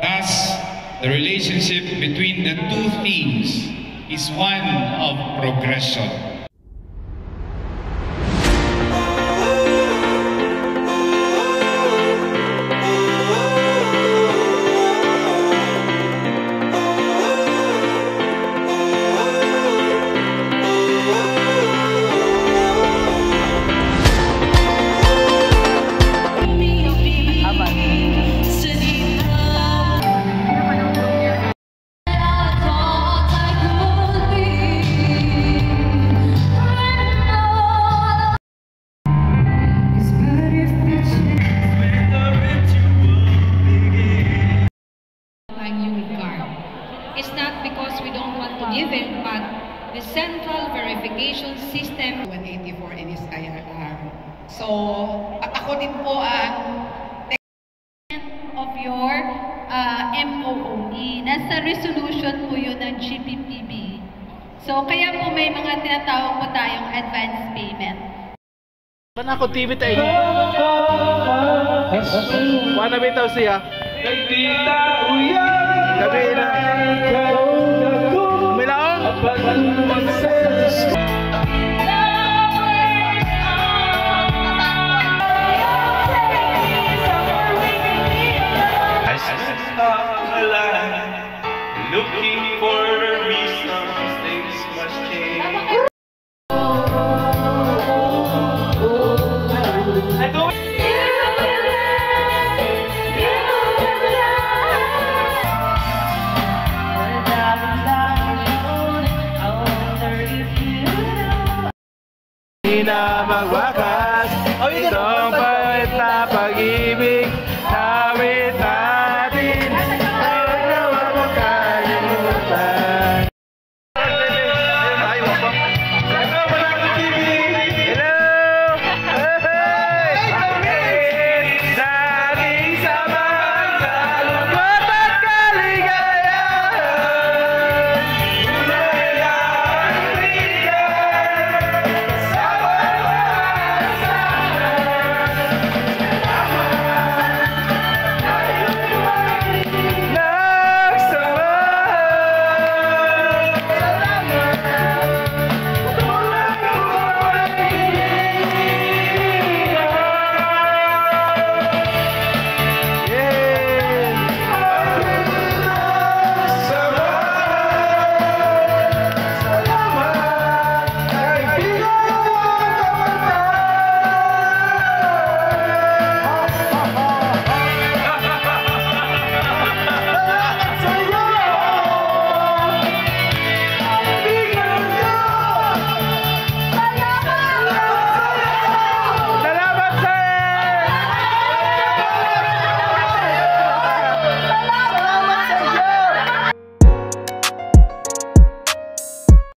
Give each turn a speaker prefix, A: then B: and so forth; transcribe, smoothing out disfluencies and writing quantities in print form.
A: Thus, the relationship between the two themes is one of progression.
B: It's not because we don't want to give it, but the central verification system
C: 184 in his IRR. So, ako din po ang
B: of your MOOE. Nasa resolution po yun ng GPPB. So, kaya po may mga tinatawag po tayong advance payment.
D: Panako TV tayo. Wala bitaw siya. Gabi na. Milaon.
E: Looking for reasons things must change.
D: Hindi na magwakas.